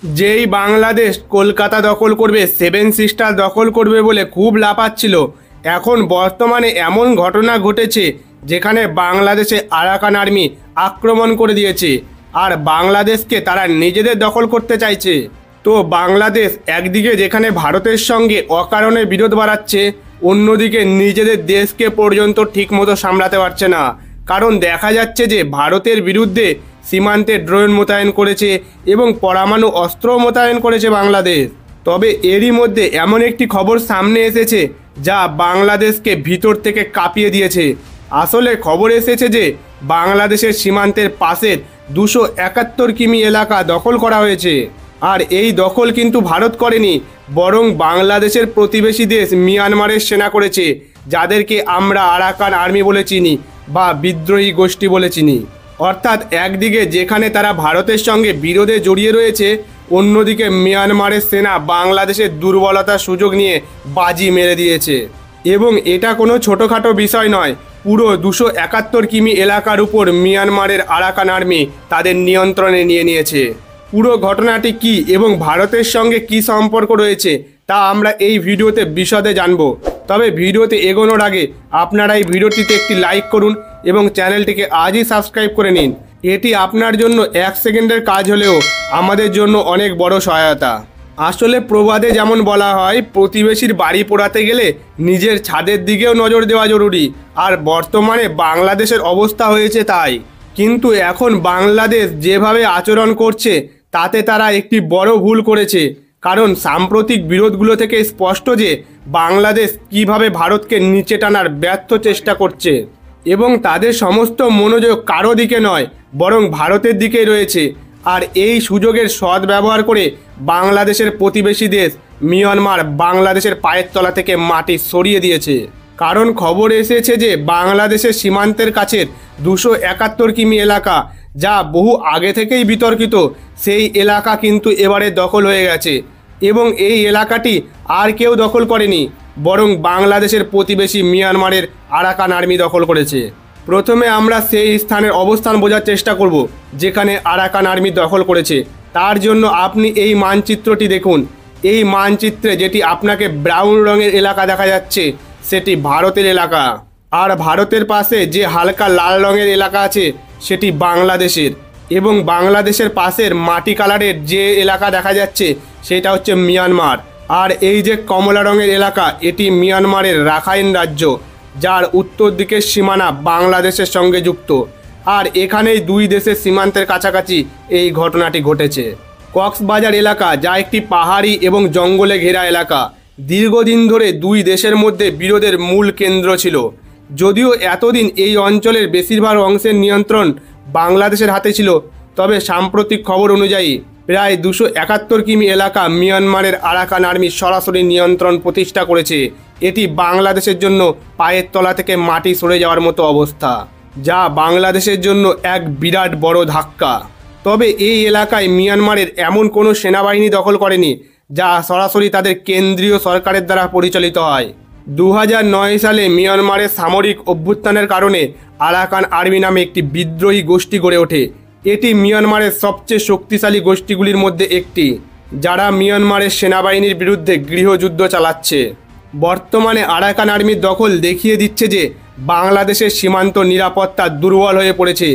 যেই বাংলাদেশ কলকাতা দখল করবে, সেভেন সিস্টার দখল করবে বলে খুব লাফাচ্ছিল, এখন বর্তমানে এমন ঘটনা ঘটেছে যেখানে বাংলাদেশে আরাকান আর্মি আক্রমণ করে দিয়েছে আর বাংলাদেশকে তারা নিজেদের দখল করতে চাইছে। তো বাংলাদেশ একদিকে যেখানে ভারতের সঙ্গে অকারণে বিরোধ বাড়াচ্ছে, অন্যদিকে নিজেদের দেশকে পর্যন্ত ঠিকমতো সামলাতে পারছে না। কারণ দেখা যাচ্ছে যে ভারতের বিরুদ্ধে সীমান্তে ড্রোন মোতায়েন করেছে এবং পরমাণু অস্ত্র মোতায়েন করেছে বাংলাদেশ। তবে এরই মধ্যে এমন একটি খবর সামনে এসেছে যা বাংলাদেশকে ভিতর থেকে কাঁপিয়ে দিয়েছে। আসলে খবর এসেছে যে বাংলাদেশের সীমান্তের পাশের 271 কিমি এলাকা দখল করা হয়েছে। আর এই দখল কিন্তু ভারত করেনি, বরং বাংলাদেশের প্রতিবেশী দেশ মিয়ানমারের সেনা করেছে, যাদেরকে আমরা আরাকান আর্মি বলে চিনি বা বিদ্রোহী গোষ্ঠী বলে চিনি। অর্থাৎ একদিকে যেখানে তারা ভারতের সঙ্গে বিরোধে জড়িয়ে রয়েছে, অন্যদিকে মিয়ানমারের সেনা বাংলাদেশের দুর্বলতার সুযোগ নিয়ে বাজি মেরে দিয়েছে। এবং এটা কোনো ছোটোখাটো বিষয় নয়, পুরো 271 কিমি এলাকার উপর মিয়ানমারের আরাকান আর্মি তাদের নিয়ন্ত্রণে নিয়ে নিয়েছে। পুরো ঘটনাটি কি এবং ভারতের সঙ্গে কি সম্পর্ক রয়েছে তা আমরা এই ভিডিওতে বিশদে জানব। তবে ভিডিওতে এগোনোর আগে আপনারা এই ভিডিওটিতে একটি লাইক করুন এবং চ্যানেলটিকে আজই সাবস্ক্রাইব করে নিন। এটি আপনার জন্য 1 সেকেন্ডের কাজ হলেও আমাদের জন্য অনেক বড় সহায়তা। আসলে প্রবাদে যেমন বলা হয়, প্রতিবেশীর বাড়ি পোড়াতে গেলে নিজের ছাদের দিকেও নজর দেওয়া জরুরি, আর বর্তমানে বাংলাদেশের অবস্থা হয়েছে তাই। কিন্তু এখন বাংলাদেশ যেভাবে আচরণ করছে তাতে তারা একটি বড় ভুল করেছে। কারণ সাম্প্রতিক বিরোধগুলো থেকে স্পষ্ট যে বাংলাদেশ কিভাবে ভারতকে নিচে টানার ব্যর্থ চেষ্টা করছে এবং তাদের সমস্ত মনোযোগ কারো দিকে নয়, বরং ভারতের দিকেই রয়েছে। আর এই সুযোগের সদ্ব্যবহার করে বাংলাদেশের প্রতিবেশী দেশ মিয়ানমার বাংলাদেশের পায়ের তলা থেকে মাটি সরিয়ে দিয়েছে। কারণ খবর এসেছে যে বাংলাদেশের সীমান্তের কাছের 271 কিমি এলাকা, যা বহু আগে থেকেই বিতর্কিত, সেই এলাকা কিন্তু এবারে দখল হয়ে গেছে। এবং এই এলাকাটি আর কেউ দখল করেনি, বরং বাংলাদেশের প্রতিবেশী মিয়ানমারের আরাকান আর্মি দখল করেছে। প্রথমে আমরা সেই স্থানের অবস্থান বোঝার চেষ্টা করব যেখানে আরাকান আর্মি দখল করেছে। তার জন্য আপনি এই মানচিত্রটি দেখুন। এই মানচিত্রে যেটি আপনাকে ব্রাউন রঙের এলাকা দেখা যাচ্ছে সেটি ভারতের এলাকা, আর ভারতের পাশে যে হালকা লাল রঙের এলাকা আছে সেটি বাংলাদেশের, এবং বাংলাদেশের পাশের মাটি কালারের যে এলাকা দেখা যাচ্ছে সেটা হচ্ছে মিয়ানমার। আর এই যে কমলা রঙের এলাকা, এটি মিয়ানমারের রাখাইন রাজ্য, যার উত্তর দিকের সীমানা বাংলাদেশের সঙ্গে যুক্ত। আর এখানেই দুই দেশের সীমান্তের কাছাকাছি এই ঘটনাটি ঘটেছে। কক্সবাজার এলাকা, যা একটি পাহাড়ি এবং জঙ্গলে ঘেরা এলাকা, দীর্ঘদিন ধরে দুই দেশের মধ্যে বিরোধের মূল কেন্দ্র ছিল। যদিও এতদিন এই অঞ্চলের বেশিরভাগ অংশের নিয়ন্ত্রণ বাংলাদেশের হাতে ছিল, তবে সাম্প্রতিক খবর অনুযায়ী প্রায় 271 কিমি এলাকা মিয়ানমারের আরাকান আর্মি সরাসরি নিয়ন্ত্রণ প্রতিষ্ঠা করেছে। এটি বাংলাদেশের জন্য পায়ের তলা থেকে মাটি সরে যাওয়ার মতো অবস্থা, যা বাংলাদেশের জন্য এক বিরাট বড় ধাক্কা। তবে এই এলাকায় মিয়ানমারের এমন কোনো সেনাবাহিনী দখল করেনি যা সরাসরি তাদের কেন্দ্রীয় সরকারের দ্বারা পরিচালিত হয়। 2009 সালে মিয়ানমারের সামরিক অভ্যুত্থানের কারণে আরাকান আর্মি নামে একটি বিদ্রোহী গোষ্ঠী গড়ে ওঠে। এটি মিয়ানমারের সবচেয়ে শক্তিশালী গোষ্ঠীগুলির মধ্যে একটি, যারা মিয়ানমারের সেনাবাহিনীর বিরুদ্ধে গৃহযুদ্ধ চালাচ্ছে। বর্তমানে আরাকান আর্মির দখল দেখিয়ে দিচ্ছে যে বাংলাদেশের সীমান্ত নিরাপত্তা দুর্বল হয়ে পড়েছে।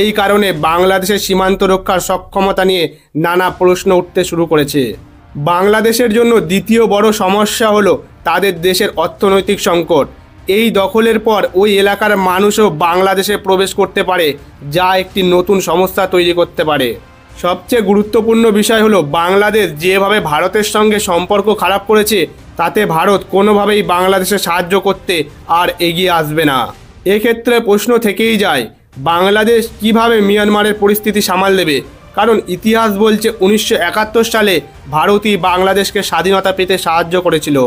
এই কারণে বাংলাদেশের সীমান্ত রক্ষার সক্ষমতা নিয়ে নানা প্রশ্ন উঠতে শুরু করেছে। বাংলাদেশের জন্য দ্বিতীয় বড় সমস্যা হলো তাদের দেশের অর্থনৈতিক সংকট। এই দখলের পর ওই এলাকার মানুষও বাংলাদেশে প্রবেশ করতে পারে, যা একটি নতুন সমস্যা তৈরি করতে পারে। সবচেয়ে গুরুত্বপূর্ণ বিষয় হলো বাংলাদেশ যেভাবে ভারতের সঙ্গে সম্পর্ক খারাপ করেছে, তাতে ভারত কোনোভাবেই বাংলাদেশে সাহায্য করতে আর এগিয়ে আসবে না। এক্ষেত্রে প্রশ্ন থেকেই যায়, বাংলাদেশ কিভাবে মিয়ানমারের পরিস্থিতি সামাল দেবে? কারণ ইতিহাস বলছে 1971 সালে ভারতই বাংলাদেশকে স্বাধীনতা পেতে সাহায্য করেছিল।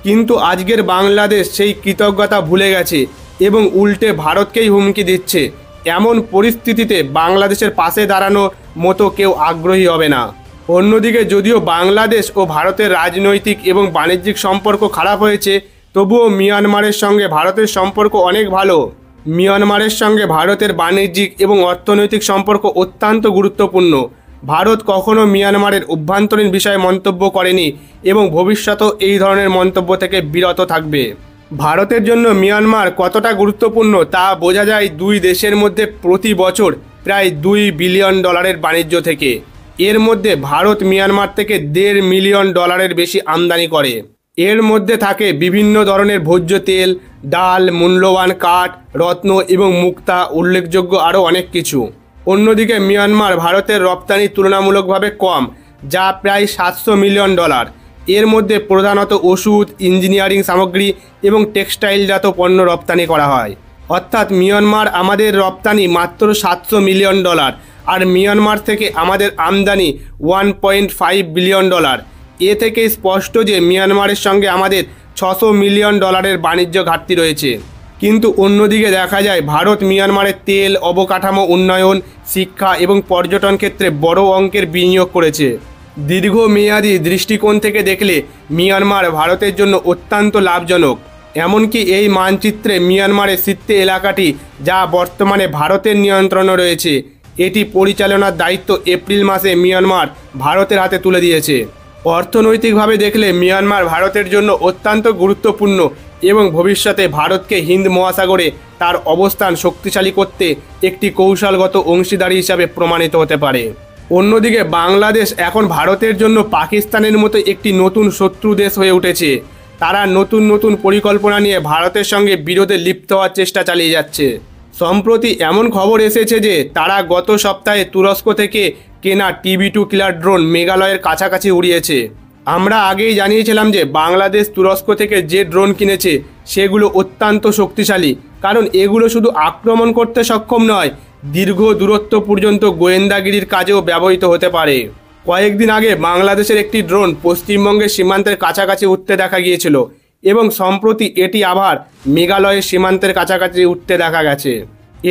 কিন্তু আজকের বাংলাদেশ সেই কৃতজ্ঞতা ভুলে গেছে এবং উল্টে ভারতকেই হুমকি দিচ্ছে। এমন পরিস্থিতিতে বাংলাদেশের পাশে দাঁড়ানোর মতো কেউ আগ্রহী হবে না। অন্যদিকে যদিও বাংলাদেশ ও ভারতের রাজনৈতিক এবং বাণিজ্যিক সম্পর্ক খারাপ হয়েছে, তবুও মিয়ানমারের সঙ্গে ভারতের সম্পর্ক অনেক ভালো। মিয়ানমারের সঙ্গে ভারতের বাণিজ্যিক এবং অর্থনৈতিক সম্পর্ক অত্যন্ত গুরুত্বপূর্ণ। ভারত কখনো মিয়ানমারের অভ্যন্তরীণ বিষয়ে মন্তব্য করেনি এবং ভবিষ্যতেও এই ধরনের মন্তব্য থেকে বিরত থাকবে। ভারতের জন্য মিয়ানমার কতটা গুরুত্বপূর্ণ তা বোঝা যায় দুই দেশের মধ্যে প্রতি বছর প্রায় $2 বিলিয়ন বাণিজ্য থেকে। এর মধ্যে ভারত মিয়ানমার থেকে $1.5 মিলিয়ন বেশি আমদানি করে। এর মধ্যে থাকে বিভিন্ন ধরনের ভোজ্য তেল, ডাল, মূল্যবান কাঠ, রত্ন এবং মুক্তা, উল্লেখযোগ্য আরও অনেক কিছু। অন্যদিকে মিয়ানমার ভারতের রপ্তানি তুলনামূলকভাবে কম, যা প্রায় $700 মিলিয়ন। এর মধ্যে প্রধানত ওষুধ, ইঞ্জিনিয়ারিং সামগ্রী এবং টেক্সটাইলজাত পণ্য রপ্তানি করা হয়। অর্থাৎ মিয়ানমার আমাদের রপ্তানি মাত্র $700 মিলিয়ন, আর মিয়ানমার থেকে আমাদের আমদানি $1.5 বিলিয়ন। এ থেকে স্পষ্ট যে মিয়ানমারের সঙ্গে আমাদের $600 মিলিয়ন বাণিজ্য ঘাটতি রয়েছে। কিন্তু অন্যদিকে দেখা যায় ভারত মিয়ানমারের তেল, অবকাঠামো উন্নয়ন, শিক্ষা এবং পর্যটন ক্ষেত্রে বড় অঙ্কের বিনিয়োগ করেছে। দীর্ঘমেয়াদী দৃষ্টিকোণ থেকে দেখলে মিয়ানমার ভারতের জন্য অত্যন্ত লাভজনক। এমনকি এই মানচিত্রে মিয়ানমারের সিত্তে এলাকাটি, যা বর্তমানে ভারতের নিয়ন্ত্রণে রয়েছে, এটি পরিচালনার দায়িত্ব এপ্রিল মাসে মিয়ানমার ভারতের হাতে তুলে দিয়েছে। অর্থনৈতিকভাবে দেখলে মিয়ানমার ভারতের জন্য অত্যন্ত গুরুত্বপূর্ণ এবং ভবিষ্যতে ভারতকে হিন্দ মহাসাগরে তার অবস্থান শক্তিশালী করতে একটি কৌশলগত অংশীদারি হিসাবে প্রমাণিত হতে পারে। অন্যদিকে বাংলাদেশ এখন ভারতের জন্য পাকিস্তানের মতো একটি নতুন শত্রু দেশ হয়ে উঠেছে। তারা নতুন নতুন পরিকল্পনা নিয়ে ভারতের সঙ্গে বিরোধে লিপ্ত হওয়ার চেষ্টা চালিয়ে যাচ্ছে। সম্প্রতি এমন খবর এসেছে যে তারা গত সপ্তাহে তুরস্ক থেকে কেনা TB2 কিলার ড্রোন মেঘালয়ের কাছাকাছি উড়িয়েছে। আমরা আগেই জানিয়েছিলাম যে বাংলাদেশ তুরস্ক থেকে যে ড্রোন কিনেছে সেগুলো অত্যন্ত শক্তিশালী, কারণ এগুলো শুধু আক্রমণ করতে সক্ষম নয়, দীর্ঘ দূরত্ব পর্যন্ত গোয়েন্দাগিরির কাজেও ব্যবহৃত হতে পারে। কয়েকদিন আগে বাংলাদেশের একটি ড্রোন পশ্চিমবঙ্গের সীমান্তের কাছাকাছি উঠতে দেখা গিয়েছিল এবং সম্প্রতি এটি আবার মেঘালয়ের সীমান্তের কাছাকাছি উঠতে দেখা গেছে।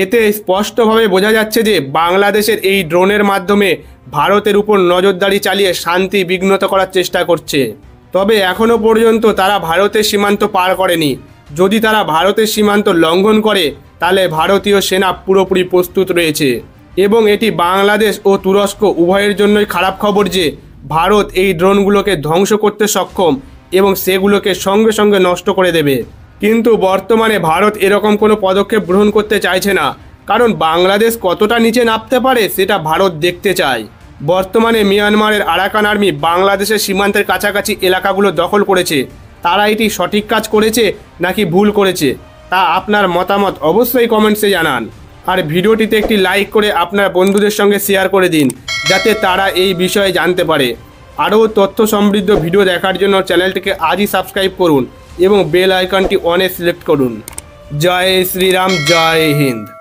এতে স্পষ্টভাবে বোঝা যাচ্ছে যে বাংলাদেশের এই ড্রোনের মাধ্যমে ভারতের উপর নজরদারি চালিয়ে শান্তি বিঘ্নত করার চেষ্টা করছে। তবে এখনও পর্যন্ত তারা ভারতের সীমান্ত পার করেনি। যদি তারা ভারতের সীমান্ত লঙ্ঘন করে তাহলে ভারতীয় সেনা পুরোপুরি প্রস্তুত রয়েছে এবং এটি বাংলাদেশ ও তুরস্ক উভয়ের জন্যই খারাপ খবর যে ভারত এই ড্রোনগুলোকে ধ্বংস করতে সক্ষম এবং সেগুলোকে সঙ্গে সঙ্গে নষ্ট করে দেবে। কিন্তু বর্তমানে ভারত এরকম কোনো পদক্ষেপ গ্রহণ করতে চাইছে না, কারণ বাংলাদেশ কতটা নিচে নামতে পারে সেটা ভারত দেখতে চায়। বর্তমানে মিয়ানমারের আরাকান আর্মি বাংলাদেশের সীমান্তের কাছাকাছি এলাকাগুলো দখল করেছে। তারা এটি সঠিক কাজ করেছে নাকি ভুল করেছে তা আপনার মতামত অবশ্যই কমেন্টসে জানান। আর ভিডিওটিতে একটি লাইক করে আপনার বন্ধুদের সঙ্গে শেয়ার করে দিন, যাতে তারা এই বিষয়ে জানতে পারে। আরও তথ্য সমৃদ্ধ ভিডিও দেখার জন্য চ্যানেলটিকে আজই সাবস্ক্রাইব করুন এবং বেল আইকনটি অনে সিলেক্ট করুন। জয় শ্রীরাম, জয় হিন্দ।